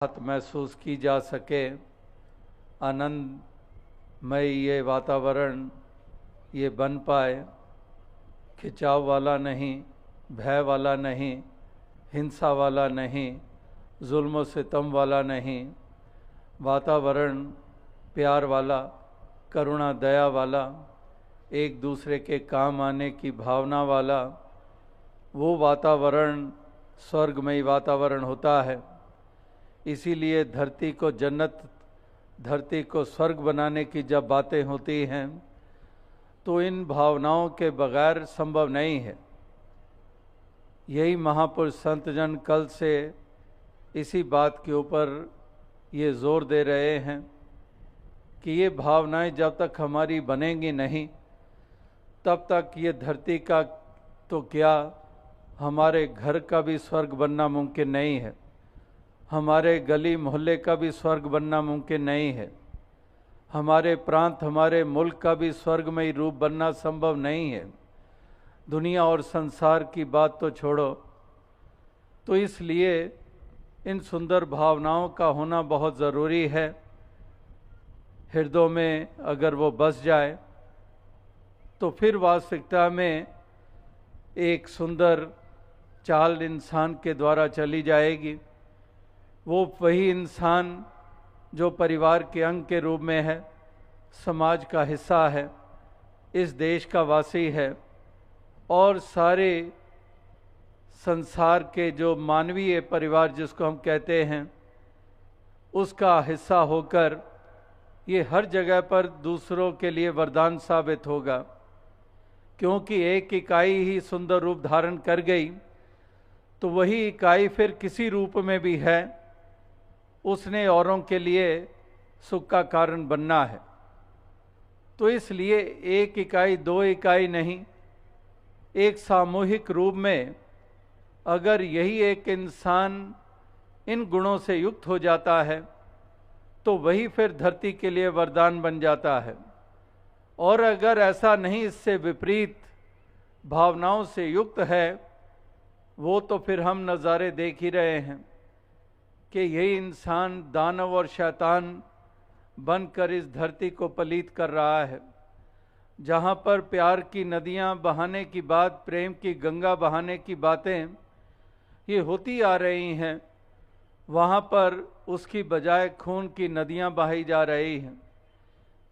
महसूस की जा सके, आनंदमय ये वातावरण ये बन पाए, खिंचाव वाला नहीं, भय वाला नहीं, हिंसा वाला नहीं, जुल्म सितम वाला नहीं, वातावरण प्यार वाला, करुणा दया वाला, एक दूसरे के काम आने की भावना वाला, वो वातावरण स्वर्गमयी वातावरण होता है। इसीलिए धरती को जन्नत, धरती को स्वर्ग बनाने की जब बातें होती हैं तो इन भावनाओं के बगैर संभव नहीं है। यही महापुरुष संत जन कल से इसी बात के ऊपर ये जोर दे रहे हैं कि ये भावनाएं जब तक हमारी बनेंगी नहीं, तब तक ये धरती का तो क्या, हमारे घर का भी स्वर्ग बनना मुमकिन नहीं है, हमारे गली मोहल्ले का भी स्वर्ग बनना मुमकिन नहीं है, हमारे प्रांत, हमारे मुल्क का भी स्वर्गमयी रूप बनना संभव नहीं है। दुनिया और संसार की बात तो छोड़ो। तो इसलिए इन सुंदर भावनाओं का होना बहुत ज़रूरी है। हृदयों में अगर वो बस जाए तो फिर वास्तविकता में एक सुंदर चाल इंसान के द्वारा चली जाएगी। वो वही इंसान जो परिवार के अंग के रूप में है, समाज का हिस्सा है, इस देश का वासी है और सारे संसार के जो मानवीय परिवार जिसको हम कहते हैं उसका हिस्सा होकर ये हर जगह पर दूसरों के लिए वरदान साबित होगा। क्योंकि एक इकाई ही सुंदर रूप धारण कर गई तो वही इकाई फिर किसी रूप में भी है, उसने औरों के लिए सुख का कारण बनना है। तो इसलिए एक इकाई, दो इकाई नहीं, एक सामूहिक रूप में अगर यही एक इंसान इन गुणों से युक्त हो जाता है तो वही फिर धरती के लिए वरदान बन जाता है। और अगर ऐसा नहीं, इससे विपरीत भावनाओं से युक्त है, वो तो फिर हम नज़ारे देख ही रहे हैं कि यही इंसान दानव और शैतान बनकर इस धरती को पलीत कर रहा है। जहाँ पर प्यार की नदियाँ बहाने की बात, प्रेम की गंगा बहाने की बातें ये होती आ रही हैं, वहाँ पर उसकी बजाय खून की नदियाँ बहाई जा रही हैं।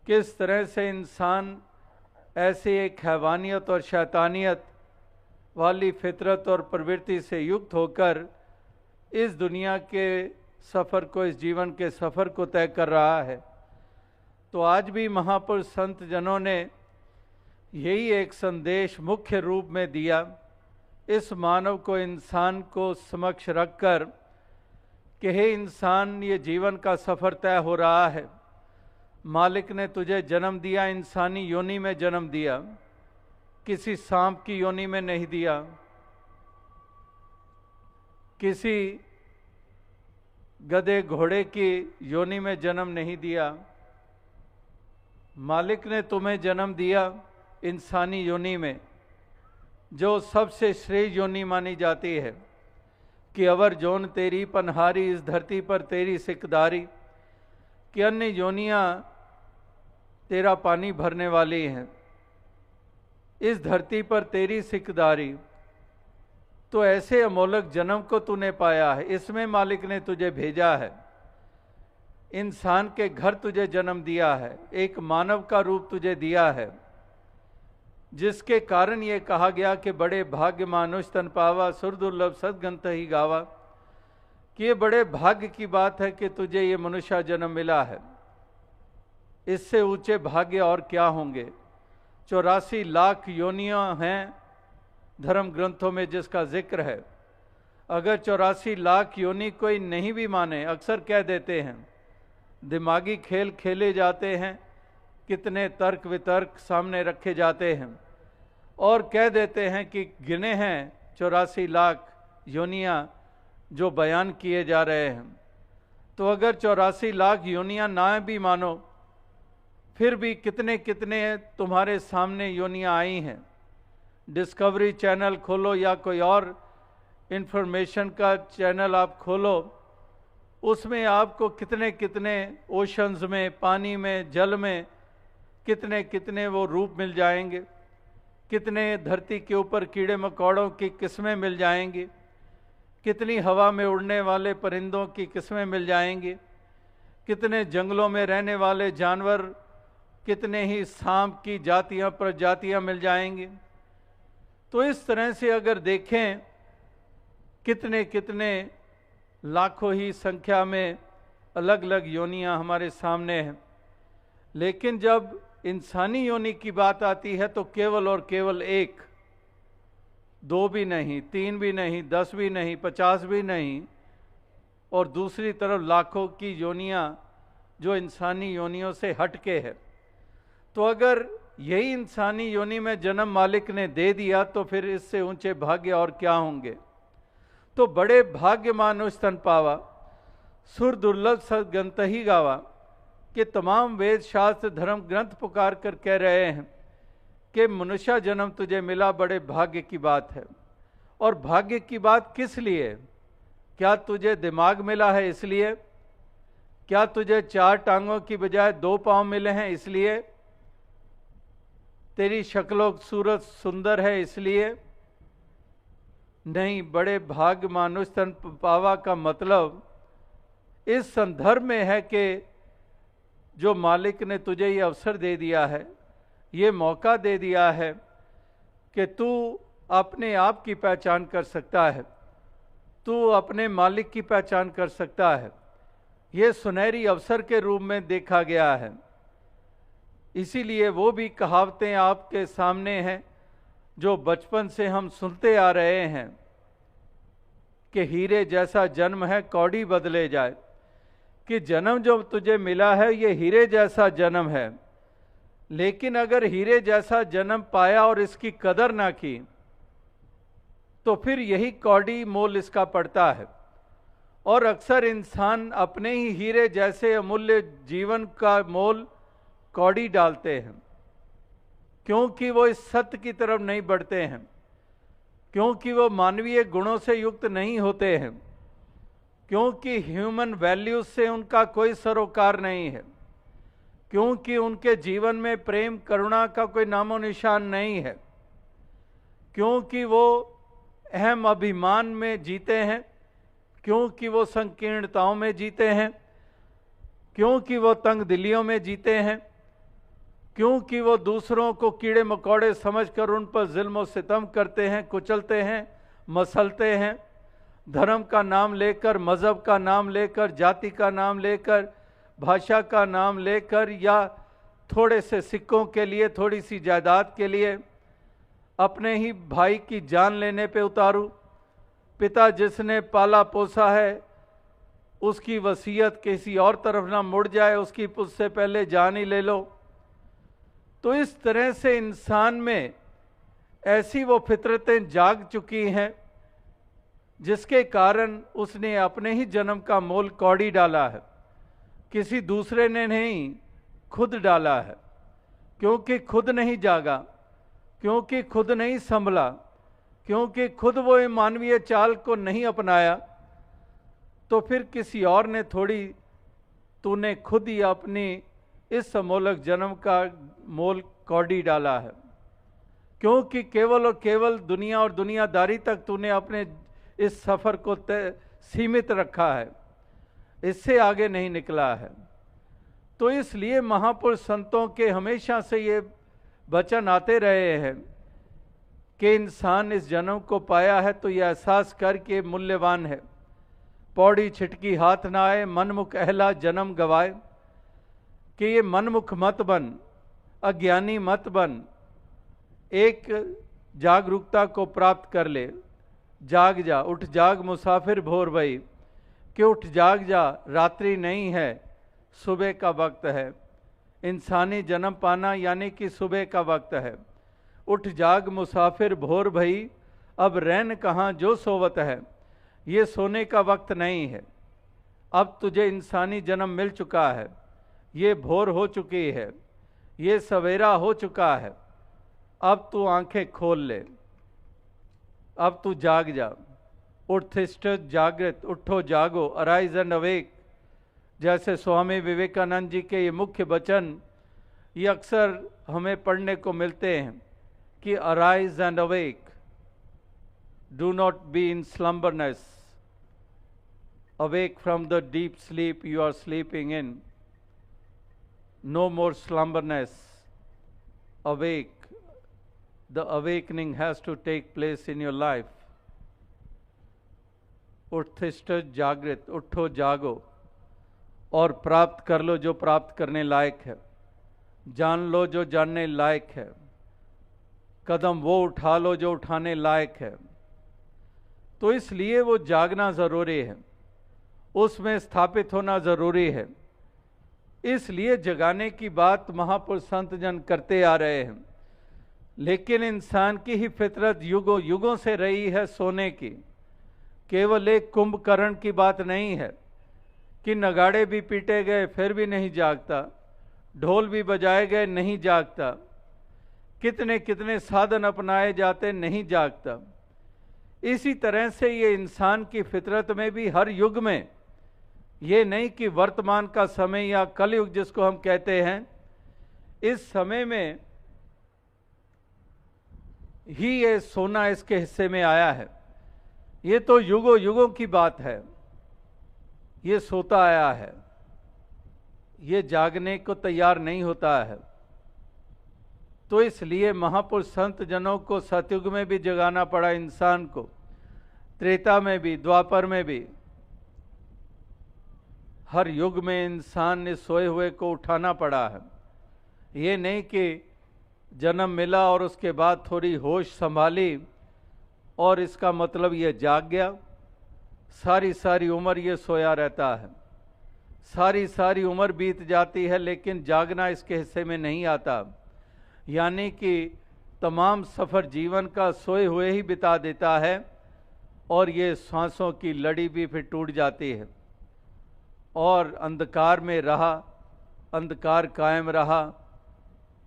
किस तरह से इंसान ऐसे एक हैवानियत और शैतानियत वाली फितरत और प्रवृत्ति से युक्त होकर इस दुनिया के सफ़र को, इस जीवन के सफ़र को तय कर रहा है। तो आज भी महापुरुष संत जनों ने यही एक संदेश मुख्य रूप में दिया, इस मानव को, इंसान को समक्ष रखकर कि हे इंसान, ये जीवन का सफ़र तय हो रहा है। मालिक ने तुझे जन्म दिया, इंसानी योनि में जन्म दिया, किसी सांप की योनि में नहीं दिया, किसी गधे घोड़े की योनि में जन्म नहीं दिया। मालिक ने तुम्हें जन्म दिया इंसानी योनि में, जो सबसे श्रेष्ठ योनि मानी जाती है कि अवर जोन तेरी पनहारी, इस धरती पर तेरी सिकदारी, कि अन्य योनियाँ तेरा पानी भरने वाली हैं, इस धरती पर तेरी सिकदारी। तो ऐसे अमोलक जन्म को तूने पाया है, इसमें मालिक ने तुझे भेजा है, इंसान के घर तुझे जन्म दिया है, एक मानव का रूप तुझे दिया है, जिसके कारण ये कहा गया कि बड़े भाग्य मानुष तन पावा, सुरदुर्लभ सदगंत ही गावा, कि ये बड़े भाग्य की बात है कि तुझे ये मनुष्य जन्म मिला है। इससे ऊंचे भाग्य और क्या होंगे। 84 लाख योनियां हैं धर्म ग्रंथों में जिसका जिक्र है। अगर 84 लाख योनि कोई नहीं भी माने, अक्सर कह देते हैं, दिमागी खेल खेले जाते हैं, कितने तर्क वितर्क सामने रखे जाते हैं और कह देते हैं कि गिने हैं 84 लाख योनियां जो बयान किए जा रहे हैं। तो अगर 84 लाख योनियां ना भी मानो, फिर भी कितने कितने तुम्हारे सामने योनियां आई हैं। डिस्कवरी चैनल खोलो या कोई और इंफॉर्मेशन का चैनल आप खोलो, उसमें आपको कितने कितने ओशंस में, पानी में, जल में कितने कितने वो रूप मिल जाएंगे, कितने धरती के ऊपर कीड़े मकोड़ों की किस्में मिल जाएंगी, कितनी हवा में उड़ने वाले परिंदों की किस्में मिल जाएंगी, कितने जंगलों में रहने वाले जानवर, कितने ही सांप की जातियां प्रजातियां मिल जाएंगी। तो इस तरह से अगर देखें, कितने कितने लाखों ही संख्या में अलग अलग योनियां हमारे सामने हैं। लेकिन जब इंसानी योनि की बात आती है तो केवल और केवल एक, 2 भी नहीं, 3 भी नहीं, 10 भी नहीं, 50 भी नहीं, और दूसरी तरफ लाखों की योनियां जो इंसानी योनियों से हटके है। तो अगर यही इंसानी योनि में जन्म मालिक ने दे दिया तो फिर इससे ऊंचे भाग्य और क्या होंगे। तो बड़े भाग्य मानुष तन पावा, सुर दुर्लभ सदगंत ही गावा, कि तमाम वेद शास्त्र धर्म ग्रंथ पुकार कर कह रहे हैं कि मनुष्य जन्म तुझे मिला, बड़े भाग्य की बात है। और भाग्य की बात किस लिए? क्या तुझे दिमाग मिला है इसलिए? क्या तुझे 4 टांगों की बजाय 2 पांव मिले हैं इसलिए? तेरी शक्लो सूरत सुंदर है इसलिए? नहीं, बड़े भाग्य मानुष तन पावा का मतलब इस संदर्भ में है कि जो मालिक ने तुझे ये अवसर दे दिया है, ये मौका दे दिया है कि तू अपने आप की पहचान कर सकता है, तू अपने मालिक की पहचान कर सकता है। ये सुनहरी अवसर के रूप में देखा गया है। इसीलिए वो भी कहावतें आपके सामने हैं जो बचपन से हम सुनते आ रहे हैं कि हीरे जैसा जन्म है कौड़ी बदले जाए, कि जन्म जो तुझे मिला है ये हीरे जैसा जन्म है। लेकिन अगर हीरे जैसा जन्म पाया और इसकी कदर ना की तो फिर यही कौड़ी मोल इसका पड़ता है। और अक्सर इंसान अपने ही हीरे जैसे अमूल्य जीवन का मोल कौड़ी डालते हैं, क्योंकि वो इस सत्य की तरफ नहीं बढ़ते हैं, क्योंकि वो मानवीय गुणों से युक्त नहीं होते हैं, क्योंकि ह्यूमन वैल्यूज से उनका कोई सरोकार नहीं है, क्योंकि उनके जीवन में प्रेम करुणा का कोई नामो निशान नहीं है, क्योंकि वो अहम अभिमान में जीते हैं, क्योंकि वो संकीर्णताओं में जीते हैं, क्योंकि वो तंग दिलियों में जीते हैं, क्योंकि वो दूसरों को कीड़े मकोड़े समझकर उन पर जुल्म और सितम करते हैं, कुचलते हैं, मसलते हैं। धर्म का नाम लेकर, मज़हब का नाम लेकर, जाति का नाम लेकर, भाषा का नाम लेकर, या थोड़े से सिक्कों के लिए, थोड़ी सी जायदाद के लिए अपने ही भाई की जान लेने पे उतारू। पिता जिसने पाला पोसा है उसकी वसीयत किसी और तरफ ना मुड़ जाए, उसकी उससे पहले जान ही ले लो। तो इस तरह से इंसान में ऐसी वो फितरतें जाग चुकी हैं जिसके कारण उसने अपने ही जन्म का मोल कौड़ी डाला है, किसी दूसरे ने नहीं, खुद डाला है। क्योंकि खुद नहीं जागा, क्योंकि खुद नहीं संभला, क्योंकि खुद वो मानवीय चाल को नहीं अपनाया, तो फिर किसी और ने थोड़ी, तूने खुद ही अपनी इस अमोलक जन्म का मोल कौड़ी डाला है। क्योंकि केवल और केवल दुनिया और दुनियादारी तक तूने अपने इस सफ़र को सीमित रखा है, इससे आगे नहीं निकला है। तो इसलिए महापुरुष संतों के हमेशा से ये वचन आते रहे हैं कि इंसान इस जन्म को पाया है तो यह एहसास करके मूल्यवान है। पौड़ी छिटकी हाथ ना आए, मनमुख अहला जन्म गवाए, कि ये मनमुख मत बन, अज्ञानी मत बन, एक जागरूकता को प्राप्त कर ले। जाग जा, उठ जाग मुसाफिर भोर भई, कि उठ जाग जा, रात्रि नहीं है, सुबह का वक्त है। इंसानी जन्म पाना यानी कि सुबह का वक्त है। उठ जाग मुसाफिर भोर भई, अब रैन कहाँ जो सोवत है। ये सोने का वक्त नहीं है। अब तुझे इंसानी जन्म मिल चुका है, ये भोर हो चुकी है, ये सवेरा हो चुका है। अब तू आंखें खोल ले, अब तू जाग जा। उठ जागृत, उठो जागो, अराइज एंड अवेक। जैसे स्वामी विवेकानंद जी के ये मुख्य वचन ये अक्सर हमें पढ़ने को मिलते हैं कि arise and awake, do not be in slumberness, awake from the deep sleep you are sleeping in, no more slumberness, awake, the awakening has to take place in your life. उत्थिष्ठ जागृत, उठो जागो और प्राप्त कर लो जो प्राप्त करने लायक है, जान लो जो जानने लायक है, कदम वो उठा लो जो उठाने लायक है। तो इसलिए वो जागना जरूरी है, उसमें स्थापित होना जरूरी है। इसलिए जगाने की बात महापुरुष संत जन करते आ रहे हैं। लेकिन इंसान की ही फितरत युगों युगों से रही है सोने की। केवल एक कुंभकर्ण की बात नहीं है कि नगाड़े भी पीटे गए फिर भी नहीं जागता, ढोल भी बजाए गए नहीं जागता, कितने कितने साधन अपनाए जाते नहीं जागता। इसी तरह से ये इंसान की फितरत में भी हर युग में, ये नहीं कि वर्तमान का समय या कलयुग जिसको हम कहते हैं, इस समय में ही ये सोना इसके हिस्से में आया है। ये तो युगों युगों की बात है, ये सोता आया है, ये जागने को तैयार नहीं होता है। तो इसलिए महापुरुष संत जनों को सतयुग में भी जगाना पड़ा इंसान को, त्रेता में भी, द्वापर में भी। हर युग में इंसान ने सोए हुए को उठाना पड़ा है। ये नहीं कि जन्म मिला और उसके बाद थोड़ी होश संभाली और इसका मतलब ये जाग गया। सारी सारी उम्र ये सोया रहता है, सारी सारी उम्र बीत जाती है, लेकिन जागना इसके हिस्से में नहीं आता। यानी कि तमाम सफ़र जीवन का सोए हुए ही बिता देता है और ये सांसों की लड़ी भी फिर टूट जाती है और अंधकार में रहा, अंधकार कायम रहा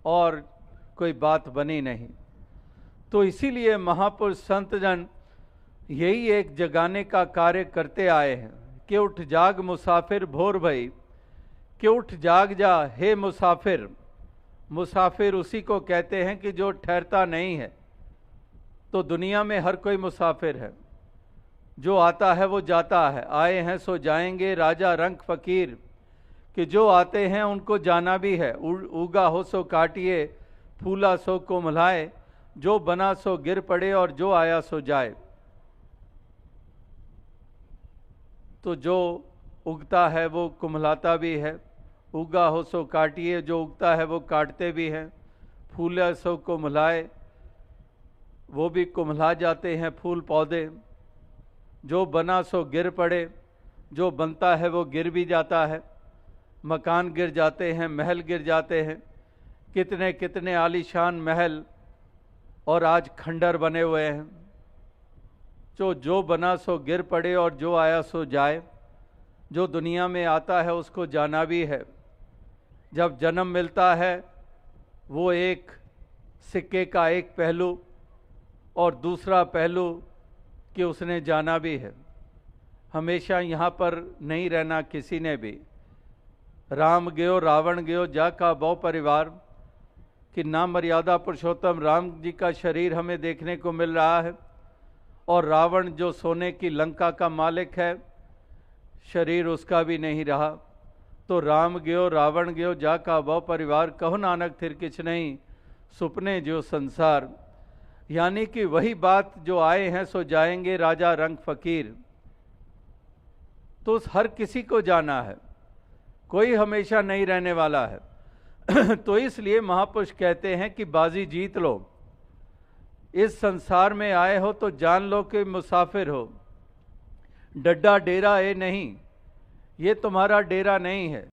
और कोई बात बनी नहीं। तो इसीलिए महापुरुष संत जन यही एक जगाने का कार्य करते आए हैं कि उठ जाग मुसाफिर भोर भई, कि उठ जाग जा हे मुसाफिर। मुसाफिर उसी को कहते हैं कि जो ठहरता नहीं है। तो दुनिया में हर कोई मुसाफिर है, जो आता है वो जाता है, आए हैं सो जाएंगे राजा रंग फकीर, कि जो आते हैं उनको जाना भी है। उगा हो सो काटिए, फूला सो कोमलाए, जो बना सो गिर पड़े और जो आया सो जाए। तो जो उगता है वो कुम्हलाता भी है, उगा हो सो काटिए, जो उगता है वो काटते भी हैं, फूला सो कुम्हलाए, वो भी कुम्हला जाते हैं फूल पौधे। जो बना सो गिर पड़े, जो बनता है वो गिर भी जाता है, मकान गिर जाते हैं, महल गिर जाते हैं, कितने कितने आलीशान महल और आज खंडर बने हुए हैं। जो बना सो गिर पड़े और जो आया सो जाए। जो दुनिया में आता है उसको जाना भी है। जब जन्म मिलता है वो एक सिक्के का एक पहलू और दूसरा पहलू कि उसने जाना भी है। हमेशा यहाँ पर नहीं रहना किसी ने भी। राम गयो रावण गयो जा का बहु परिवार, कि नाम मर्यादा पुरुषोत्तम राम जी का शरीर हमें देखने को मिल रहा है और रावण जो सोने की लंका का मालिक है, शरीर उसका भी नहीं रहा। तो राम गयो रावण गयो जा का बहु परिवार, कहो नानक थिर किछ नहीं सुपने जो संसार। यानी कि वही बात, जो आए हैं सो जाएंगे राजा रंग फकीर। तो हर किसी को जाना है, कोई हमेशा नहीं रहने वाला है। तो इसलिए महापुरुष कहते हैं कि बाजी जीत लो। इस संसार में आए हो तो जान लो कि मुसाफिर हो। डड्डा डेरा ये नहीं, ये तुम्हारा डेरा नहीं है।